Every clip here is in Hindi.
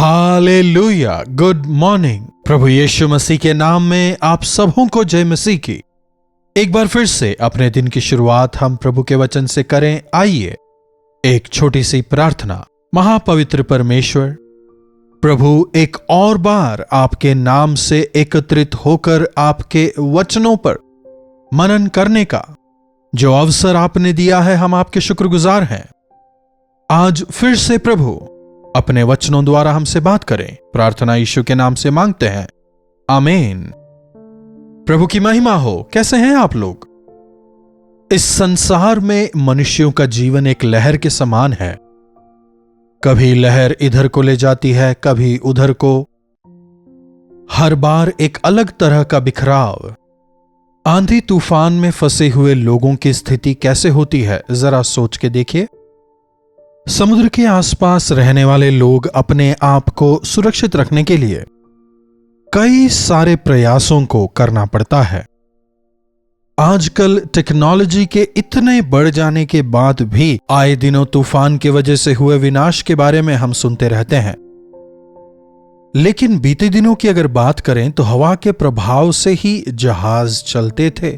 हालेलुया। Good morning. प्रभु यीशु मसीह के नाम में आप सबों को जय मसीह की। एक बार फिर से अपने दिन की शुरुआत हम प्रभु के वचन से करें। आइए एक छोटी सी प्रार्थना। महापवित्र परमेश्वर प्रभु, एक और बार आपके नाम से एकत्रित होकर आपके वचनों पर मनन करने का जो अवसर आपने दिया है, हम आपके शुक्रगुजार हैं। आज फिर से प्रभु अपने वचनों द्वारा हमसे बात करें। प्रार्थना यीशु के नाम से मांगते हैं, आमीन। प्रभु की महिमा हो। कैसे हैं आप लोग? इस संसार में मनुष्यों का जीवन एक लहर के समान है। कभी लहर इधर को ले जाती है, कभी उधर को। हर बार एक अलग तरह का बिखराव। आंधी तूफान में फंसे हुए लोगों की स्थिति कैसे होती है, जरा सोच के देखिए। समुद्र के आसपास रहने वाले लोग अपने आप को सुरक्षित रखने के लिए कई सारे प्रयासों को करना पड़ता है। आजकल टेक्नोलॉजी के इतने बढ़ जाने के बाद भी आए दिनों तूफान की वजह से हुए विनाश के बारे में हम सुनते रहते हैं। लेकिन बीते दिनों की अगर बात करें तो हवा के प्रभाव से ही जहाज चलते थे।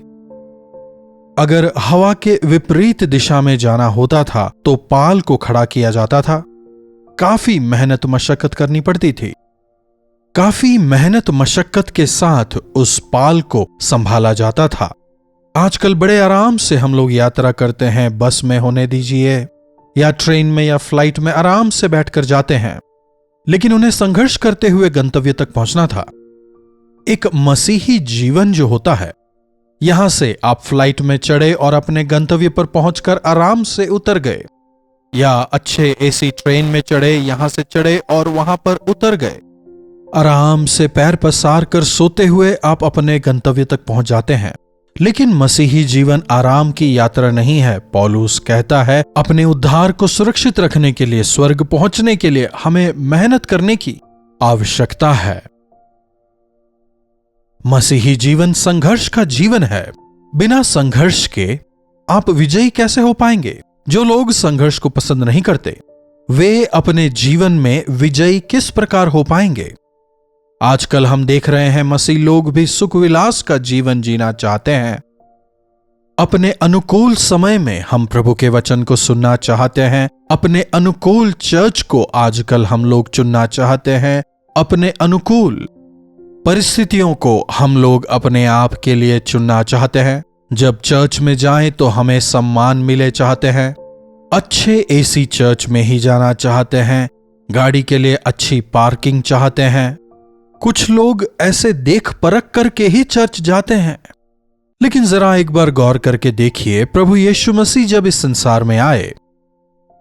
अगर हवा के विपरीत दिशा में जाना होता था तो पाल को खड़ा किया जाता था। काफी मेहनत मशक्कत करनी पड़ती थी। काफी मेहनत मशक्कत के साथ उस पाल को संभाला जाता था। आजकल बड़े आराम से हम लोग यात्रा करते हैं। बस में होने दीजिए या ट्रेन में या फ्लाइट में आराम से बैठकर जाते हैं। लेकिन उन्हें संघर्ष करते हुए गंतव्य तक पहुंचना था। एक मसीही जीवन जो होता है, यहां से आप फ्लाइट में चढ़े और अपने गंतव्य पर पहुंचकर आराम से उतर गए, या अच्छे एसी ट्रेन में चढ़े, यहां से चढ़े और वहां पर उतर गए। आराम से पैर पसार कर सोते हुए आप अपने गंतव्य तक पहुंच जाते हैं। लेकिन मसीही जीवन आराम की यात्रा नहीं है। पौलुस कहता है, अपने उद्धार को सुरक्षित रखने के लिए, स्वर्ग पहुंचने के लिए हमें मेहनत करने की आवश्यकता है। मसीही जीवन संघर्ष का जीवन है। बिना संघर्ष के आप विजयी कैसे हो पाएंगे? जो लोग संघर्ष को पसंद नहीं करते, वे अपने जीवन में विजयी किस प्रकार हो पाएंगे? आजकल हम देख रहे हैं मसीह लोग भी सुख विलास का जीवन जीना चाहते हैं। अपने अनुकूल समय में हम प्रभु के वचन को सुनना चाहते हैं। अपने अनुकूल चर्च को आजकल हम लोग चुनना चाहते हैं। अपने अनुकूल परिस्थितियों को हम लोग अपने आप के लिए चुनना चाहते हैं। जब चर्च में जाएं तो हमें सम्मान मिले चाहते हैं। अच्छे एसी चर्च में ही जाना चाहते हैं। गाड़ी के लिए अच्छी पार्किंग चाहते हैं। कुछ लोग ऐसे देख परख करके ही चर्च जाते हैं। लेकिन जरा एक बार गौर करके देखिए, प्रभु यीशु मसीह जब इस संसार में आए,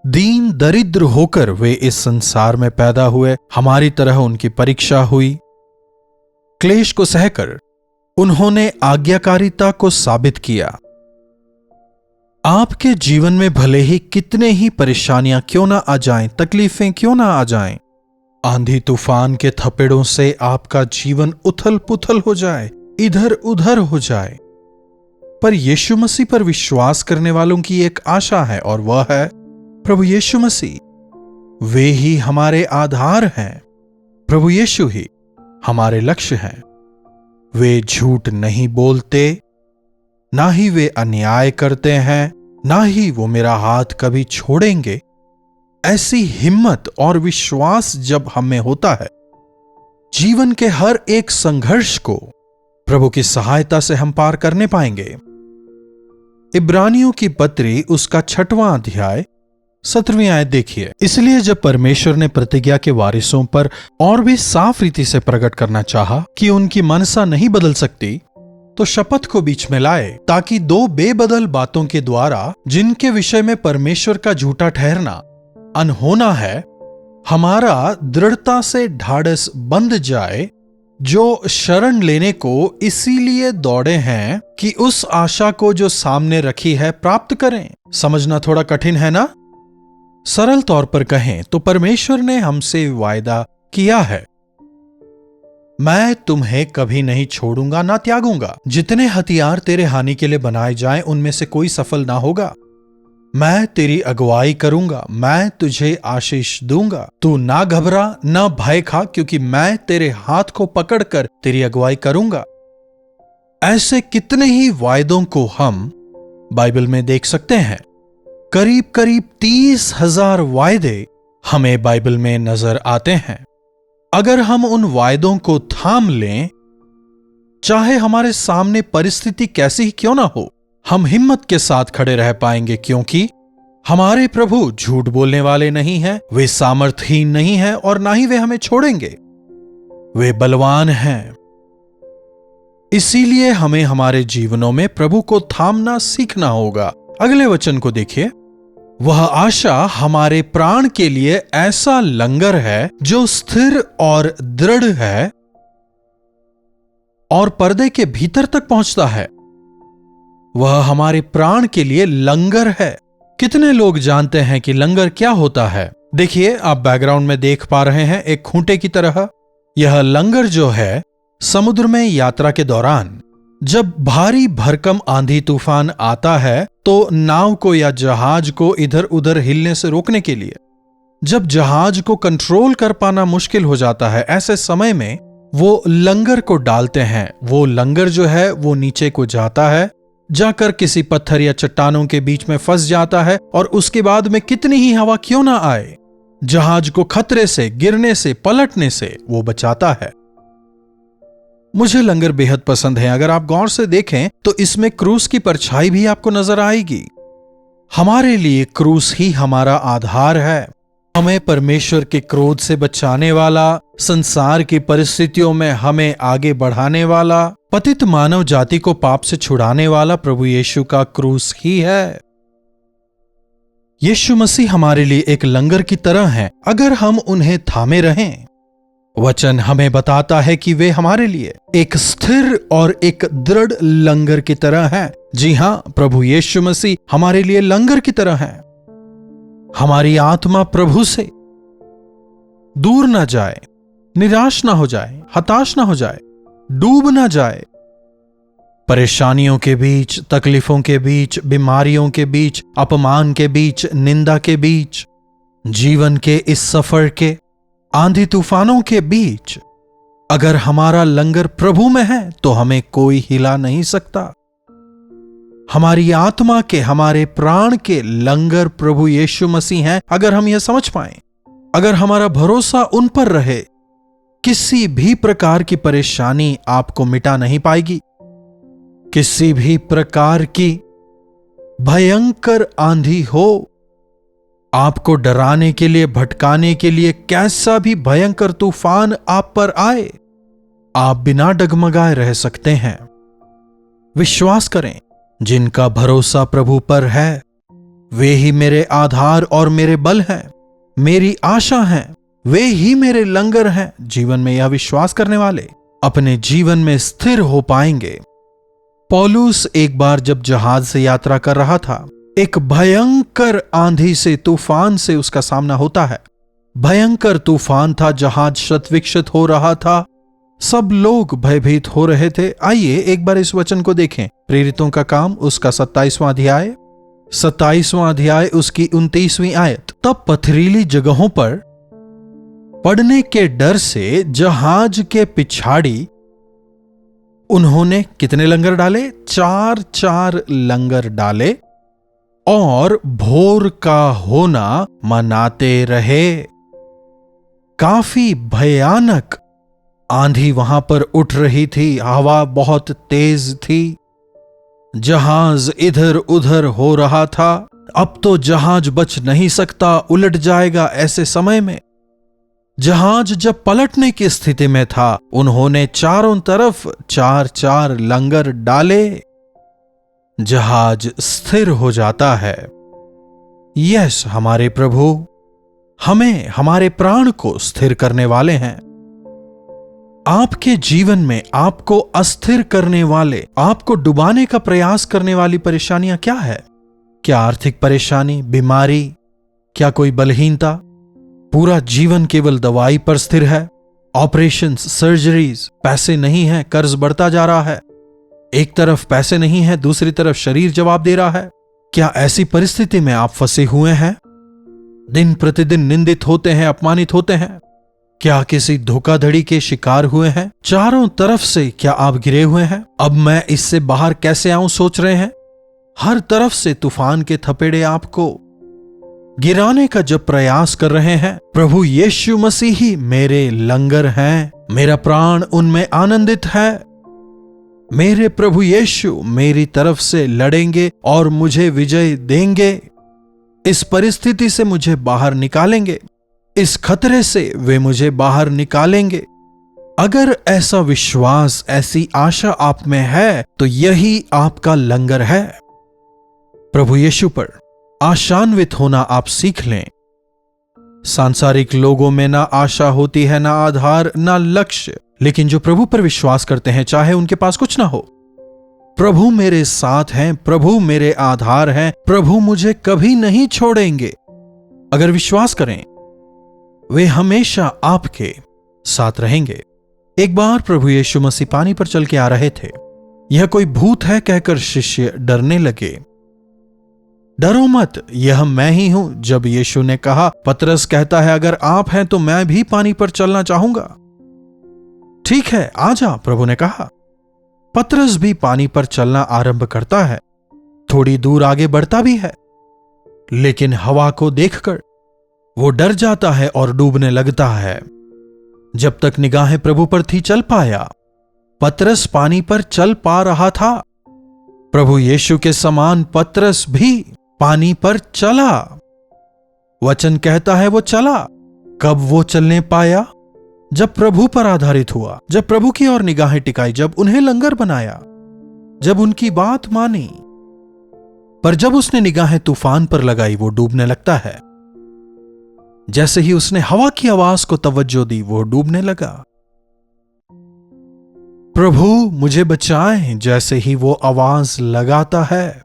दीन दरिद्र होकर वे इस संसार में पैदा हुए। हमारी तरह उनकी परीक्षा हुई। क्लेश को सहकर उन्होंने आज्ञाकारिता को साबित किया। आपके जीवन में भले ही कितने ही परेशानियां क्यों ना आ जाएं, तकलीफें क्यों ना आ जाएं, आंधी तूफान के थपेड़ों से आपका जीवन उथल पुथल हो जाए, इधर उधर हो जाए, पर यीशु मसीह पर विश्वास करने वालों की एक आशा है, और वह है प्रभु यीशु मसीह। वे ही हमारे आधार हैं। प्रभु यीशु ही हमारे लक्ष्य हैं। वे झूठ नहीं बोलते, ना ही वे अन्याय करते हैं, ना ही वो मेरा हाथ कभी छोड़ेंगे। ऐसी हिम्मत और विश्वास जब हमें होता है, जीवन के हर एक संघर्ष को प्रभु की सहायता से हम पार करने पाएंगे। इब्रानियों की पत्री उसका 6वां अध्याय 17वीं आयत देखिए। इसलिए जब परमेश्वर ने प्रतिज्ञा के वारिसों पर और भी साफ रीति से प्रकट करना चाहा कि उनकी मनसा नहीं बदल सकती, तो शपथ को बीच में लाए, ताकि दो बेबदल बातों के द्वारा, जिनके विषय में परमेश्वर का झूठा ठहरना अनहोना है, हमारा दृढ़ता से ढाढ़स बंध जाए, जो शरण लेने को इसीलिए दौड़े हैं कि उस आशा को जो सामने रखी है प्राप्त करें। समझना थोड़ा कठिन है ना? सरल तौर पर कहें तो परमेश्वर ने हमसे वायदा किया है, मैं तुम्हें कभी नहीं छोड़ूंगा ना त्यागूंगा। जितने हथियार तेरे हानि के लिए बनाए जाएं, उनमें से कोई सफल ना होगा। मैं तेरी अगुवाई करूंगा, मैं तुझे आशीष दूंगा। तू ना घबरा, ना भय खा, क्योंकि मैं तेरे हाथ को पकड़कर तेरी अगुवाई करूंगा। ऐसे कितने ही वायदों को हम बाइबल में देख सकते हैं। करीब करीब 30,000 वायदे हमें बाइबल में नजर आते हैं। अगर हम उन वायदों को थाम लें, चाहे हमारे सामने परिस्थिति कैसी ही क्यों ना हो, हम हिम्मत के साथ खड़े रह पाएंगे, क्योंकि हमारे प्रभु झूठ बोलने वाले नहीं हैं, वे सामर्थहीन नहीं हैं और ना ही वे हमें छोड़ेंगे। वे बलवान हैं। इसीलिए हमें हमारे जीवनों में प्रभु को थामना सीखना होगा। अगले वचन को देखिए। वह आशा हमारे प्राण के लिए ऐसा लंगर है जो स्थिर और दृढ़ है और पर्दे के भीतर तक पहुंचता है। वह हमारे प्राण के लिए लंगर है। कितने लोग जानते हैं कि लंगर क्या होता है? देखिए, आप बैकग्राउंड में देख पा रहे हैं एक खूंटे की तरह। यह लंगर जो है, समुद्र में यात्रा के दौरान जब भारी भरकम आंधी तूफान आता है तो नाव को या जहाज को इधर उधर हिलने से रोकने के लिए, जब जहाज को कंट्रोल कर पाना मुश्किल हो जाता है, ऐसे समय में वो लंगर को डालते हैं। वो लंगर जो है वो नीचे को जाता है, जाकर किसी पत्थर या चट्टानों के बीच में फंस जाता है और उसके बाद में कितनी ही हवा क्यों ना आए, जहाज को खतरे से, गिरने से, पलटने से वो बचाता है। मुझे लंगर बेहद पसंद है। अगर आप गौर से देखें तो इसमें क्रूस की परछाई भी आपको नजर आएगी। हमारे लिए क्रूस ही हमारा आधार है। हमें परमेश्वर के क्रोध से बचाने वाला, संसार की परिस्थितियों में हमें आगे बढ़ाने वाला, पतित मानव जाति को पाप से छुड़ाने वाला प्रभु यीशु का क्रूस ही है। यीशु मसीह हमारे लिए एक लंगर की तरह हैं। अगर हम उन्हें थामे रहें, वचन हमें बताता है कि वे हमारे लिए एक स्थिर और एक दृढ़ लंगर की तरह हैं। जी हां, प्रभु यीशु मसीह हमारे लिए लंगर की तरह हैं। हमारी आत्मा प्रभु से दूर ना जाए, निराश ना हो जाए, हताश ना हो जाए, डूब ना जाए। परेशानियों के बीच, तकलीफों के बीच, बीमारियों के बीच, अपमान के बीच, निंदा के बीच, जीवन के इस सफर के आंधी तूफानों के बीच अगर हमारा लंगर प्रभु में है तो हमें कोई हिला नहीं सकता। हमारी आत्मा के, हमारे प्राण के लंगर प्रभु यीशु मसीह हैं। अगर हम यह समझ पाएं, अगर हमारा भरोसा उन पर रहे, किसी भी प्रकार की परेशानी आपको मिटा नहीं पाएगी। किसी भी प्रकार की भयंकर आंधी हो, आपको डराने के लिए, भटकाने के लिए कैसा भी भयंकर तूफान आप पर आए, आप बिना डगमगाए रह सकते हैं। विश्वास करें, जिनका भरोसा प्रभु पर है वे ही मेरे आधार और मेरे बल हैं, मेरी आशा हैं, वे ही मेरे लंगर हैं। जीवन में यह विश्वास करने वाले अपने जीवन में स्थिर हो पाएंगे। पौलुस एक बार जब जहाज से यात्रा कर रहा था, एक भयंकर आंधी से, तूफान से उसका सामना होता है। भयंकर तूफान था, जहाज शतविक्षत हो रहा था, सब लोग भयभीत हो रहे थे। आइए एक बार इस वचन को देखें। प्रेरितों का काम उसका 27वां अध्याय उसकी 29वीं आयत। तब पथरीली जगहों पर पड़ने के डर से जहाज के पिछाड़ी उन्होंने कितने लंगर डाले? 4 लंगर डाले और भोर का होना मनाते रहे। काफी भयानक आंधी वहां पर उठ रही थी, हवा बहुत तेज थी, जहाज इधर उधर हो रहा था। अब तो जहाज बच नहीं सकता, उलट जाएगा। ऐसे समय में जहाज जब पलटने की स्थिति में था, उन्होंने चारों तरफ 4 लंगर डाले। जहाज स्थिर हो जाता है। यस, हमारे प्रभु हमें, हमारे प्राण को स्थिर करने वाले हैं। आपके जीवन में आपको अस्थिर करने वाले, आपको डुबाने का प्रयास करने वाली परेशानियां क्या है? क्या आर्थिक परेशानी, बीमारी, क्या कोई बलहीनता? पूरा जीवन केवल दवाई पर स्थिर है, ऑपरेशंस, सर्जरीज, पैसे नहीं है, कर्ज बढ़ता जा रहा है। एक तरफ पैसे नहीं है, दूसरी तरफ शरीर जवाब दे रहा है। क्या ऐसी परिस्थिति में आप फंसे हुए हैं? दिन प्रतिदिन निंदित होते हैं, अपमानित होते हैं? क्या किसी धोखाधड़ी के शिकार हुए हैं? चारों तरफ से क्या आप घिरे हुए हैं? अब मैं इससे बाहर कैसे आऊं सोच रहे हैं? हर तरफ से तूफान के थपेड़े आपको गिराने का जब प्रयास कर रहे हैं, प्रभु यीशु मसीह ही मेरे लंगर हैं, मेरा प्राण उनमें आनंदित है। मेरे प्रभु यीशु मेरी तरफ से लड़ेंगे और मुझे विजय देंगे। इस परिस्थिति से मुझे बाहर निकालेंगे, इस खतरे से वे मुझे बाहर निकालेंगे। अगर ऐसा विश्वास, ऐसी आशा आप में है तो यही आपका लंगर है। प्रभु यीशु पर आशान्वित होना आप सीख लें। सांसारिक लोगों में ना आशा होती है, ना आधार, ना लक्ष्य, लेकिन जो प्रभु पर विश्वास करते हैं, चाहे उनके पास कुछ ना हो, प्रभु मेरे साथ हैं, प्रभु मेरे आधार हैं, प्रभु मुझे कभी नहीं छोड़ेंगे। अगर विश्वास करें, वे हमेशा आपके साथ रहेंगे। एक बार प्रभु यीशु मसीह पानी पर चल के आ रहे थे। यह कोई भूत है कहकर शिष्य डरने लगे। डरो मत, यह मैं ही हूं। जब यीशु ने कहा, पतरस कहता है, अगर आप हैं तो मैं भी पानी पर चलना चाहूंगा। ठीक है, आजा, प्रभु ने कहा। पतरस भी पानी पर चलना आरंभ करता है। थोड़ी दूर आगे बढ़ता भी है, लेकिन हवा को देखकर वो डर जाता है और डूबने लगता है। जब तक निगाहें प्रभु पर थी, चल पाया। पतरस पानी पर चल पा रहा था। प्रभु यीशु के समान पतरस भी पानी पर चला। वचन कहता है वो चला। कब वो चलने पाया? जब प्रभु पर आधारित हुआ, जब प्रभु की ओर निगाहें टिकाई, जब उन्हें लंगर बनाया, जब उनकी बात मानी। पर जब उसने निगाहें तूफान पर लगाई, वो डूबने लगता है। जैसे ही उसने हवा की आवाज को तवज्जो दी, वो डूबने लगा। प्रभु मुझे बचाएं, जैसे ही वो आवाज लगाता है,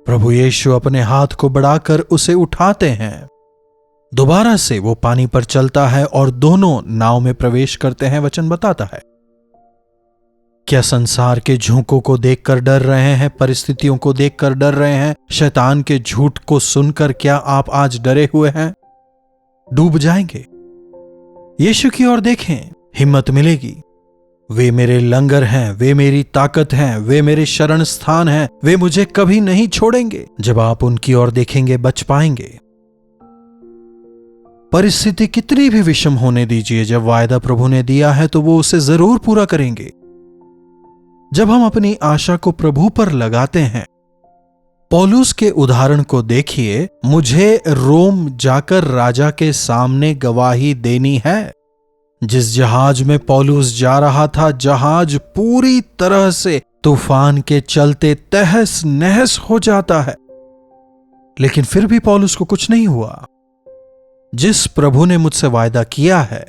प्रभु यीशु अपने हाथ को बढ़ाकर उसे उठाते हैं। दोबारा से वो पानी पर चलता है और दोनों नाव में प्रवेश करते हैं। वचन बताता है, क्या संसार के झोंकों को देखकर डर रहे हैं? परिस्थितियों को देखकर डर रहे हैं? शैतान के झूठ को सुनकर क्या आप आज डरे हुए हैं? डूब जाएंगे। यीशु की ओर देखें, हिम्मत मिलेगी। वे मेरे लंगर हैं, वे मेरी ताकत हैं, वे मेरे शरण स्थान हैं, वे मुझे कभी नहीं छोड़ेंगे। जब आप उनकी ओर देखेंगे, बच पाएंगे। परिस्थिति कितनी भी विषम होने दीजिए, जब वायदा प्रभु ने दिया है तो वो उसे जरूर पूरा करेंगे। जब हम अपनी आशा को प्रभु पर लगाते हैं, पौलुस के उदाहरण को देखिए। मुझे रोम जाकर राजा के सामने गवाही देनी है। जिस जहाज में पौलुस जा रहा था, जहाज पूरी तरह से तूफान के चलते तहस नहस हो जाता है, लेकिन फिर भी पौलुस को कुछ नहीं हुआ। जिस प्रभु ने मुझसे वायदा किया है,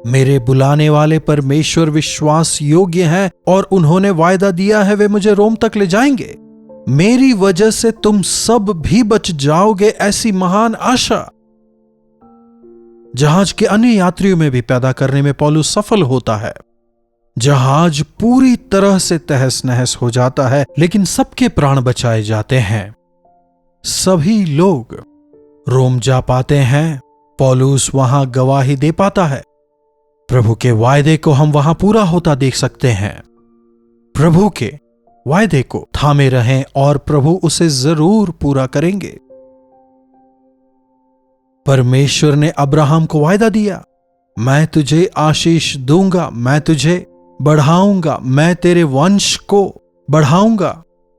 मेरे बुलाने वाले परमेश्वर विश्वास योग्य हैं और उन्होंने वायदा दिया है वे मुझे रोम तक ले जाएंगे। मेरी वजह से तुम सब भी बच जाओगे, ऐसी महान आशा जहाज के अन्य यात्रियों में भी पैदा करने में पौलुस सफल होता है। जहाज पूरी तरह से तहस नहस हो जाता है, लेकिन सबके प्राण बचाए जाते हैं। सभी लोग रोम जा पाते हैं। पौलुस वहां गवाही दे पाता है। प्रभु के वायदे को हम वहां पूरा होता देख सकते हैं। प्रभु के वायदे को थामे रहें और प्रभु उसे जरूर पूरा करेंगे। परमेश्वर ने अब्राहम को वायदा दिया, मैं तुझे आशीष दूंगा, मैं तुझे बढ़ाऊंगा, मैं तेरे वंश को बढ़ाऊंगा,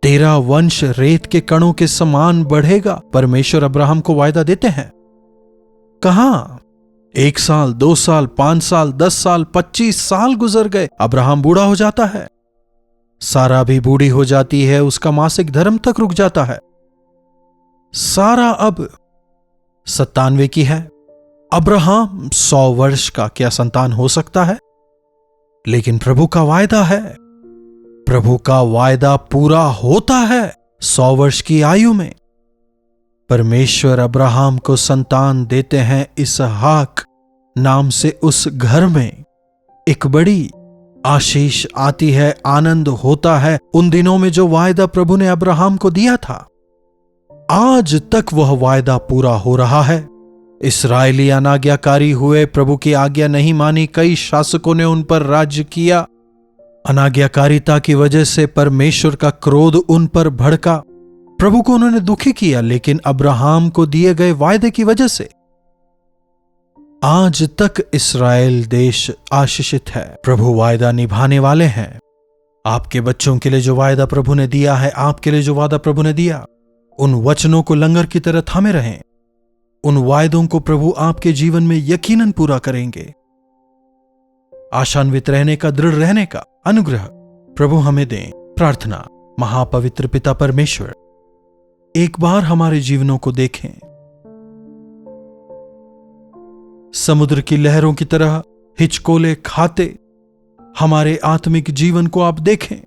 तेरा वंश रेत के कणों के समान बढ़ेगा। परमेश्वर अब्राहम को वायदा देते हैं। कहां? 1 साल, 2 साल, 5 साल, 10 साल, 25 साल गुजर गए। अब्राहम बूढ़ा हो जाता है। सारा भी बूढ़ी हो जाती है। उसका मासिक धर्म तक रुक जाता है। सारा अब 97 की है। अब्राहम 100 वर्ष का क्या संतान हो सकता है? लेकिन प्रभु का वायदा है, प्रभु का वायदा पूरा होता है। 100 वर्ष की आयु में परमेश्वर अब्राहम को संतान देते हैं। इसहाक नाम से उस घर में एक बड़ी आशीष आती है, आनंद होता है उन दिनों में जो वायदा प्रभु ने अब्राहम को दिया था। आज तक वह वायदा पूरा हो रहा है। इस्राएली अनाज्ञाकारी हुए, प्रभु की आज्ञा नहीं मानी, कई शासकों ने उन पर राज्य किया। अनाज्ञाकारिता की वजह से परमेश्वर का क्रोध उन पर भड़का, प्रभु को उन्होंने दुखी किया। लेकिन अब्राहम को दिए गए वायदे की वजह से आज तक इस्राएल देश आशीषित है। प्रभु वायदा निभाने वाले हैं। आपके बच्चों के लिए जो वायदा प्रभु ने दिया है, आपके लिए जो वादा प्रभु ने दिया, उन वचनों को लंगर की तरह थामे रहें। उन वायदों को प्रभु आपके जीवन में यकीनन पूरा करेंगे। आशान्वित रहने का, दृढ़ रहने का अनुग्रह प्रभु हमें दें। प्रार्थना। महापवित्र पिता परमेश्वर, एक बार हमारे जीवनों को देखें। समुद्र की लहरों की तरह हिचकोले खाते हमारे आत्मिक जीवन को आप देखें।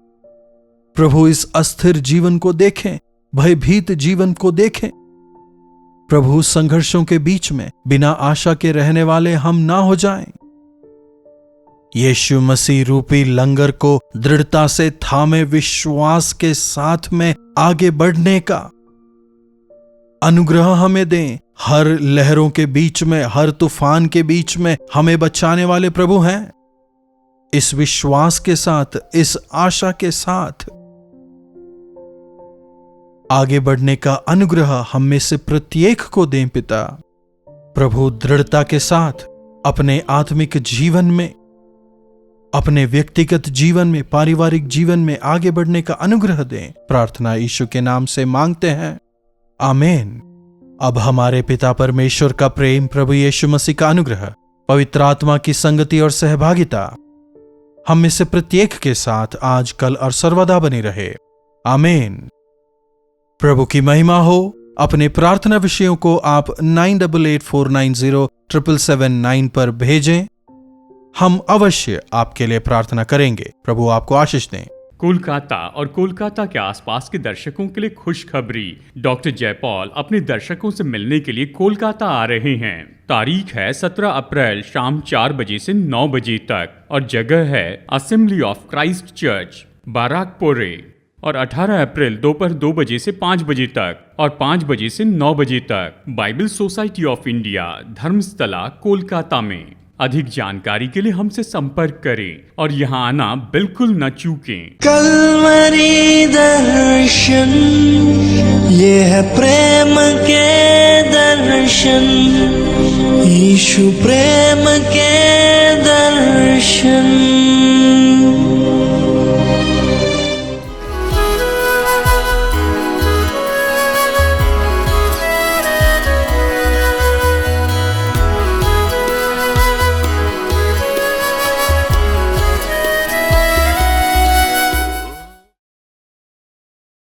प्रभु, इस अस्थिर जीवन को देखें, भयभीत जीवन को देखें। प्रभु, संघर्षों के बीच में बिना आशा के रहने वाले हम ना हो जाएं। यीशु मसीह रूपी लंगर को दृढ़ता से थामे विश्वास के साथ में आगे बढ़ने का अनुग्रह हमें दें। हर लहरों के बीच में, हर तूफान के बीच में हमें बचाने वाले प्रभु हैं। इस विश्वास के साथ, इस आशा के साथ आगे बढ़ने का अनुग्रह हम में से प्रत्येक को दें पिता। प्रभु, दृढ़ता के साथ अपने आत्मिक जीवन में, अपने व्यक्तिगत जीवन में, पारिवारिक जीवन में आगे बढ़ने का अनुग्रह दें। प्रार्थना यीशु के नाम से मांगते हैं, आमीन। अब हमारे पिता परमेश्वर का प्रेम, प्रभु यीशु मसीह का अनुग्रह, पवित्र आत्मा की संगति और सहभागिता हम में से प्रत्येक के साथ आज, कल और सर्वदा बनी रहे। आमीन। प्रभु की महिमा हो। अपने प्रार्थना विषयों को आप 9884907779 पर भेजें। हम अवश्य आपके लिए प्रार्थना करेंगे। प्रभु आपको आशीष दें। कोलकाता और कोलकाता के आसपास के दर्शकों के लिए खुशखबरी। डॉक्टर जयपॉल अपने दर्शकों से मिलने के लिए कोलकाता आ रहे हैं। तारीख है 17 अप्रैल शाम 4 बजे से 9 बजे तक और जगह है असेंबली ऑफ क्राइस्ट चर्च, बाराकपुरे। और 18 अप्रैल दोपहर 2 बजे से 5 बजे तक और 5 बजे से 9 बजे तक Bible society of India, Dharmasthala, Kolkata में। अधिक जानकारी के लिए हमसे संपर्क करें और यहाँ आना बिल्कुल न चूकें। कल्वरी दर्शन, ये है प्रेम के दर्शन, यीशु प्रेम के दर्शन।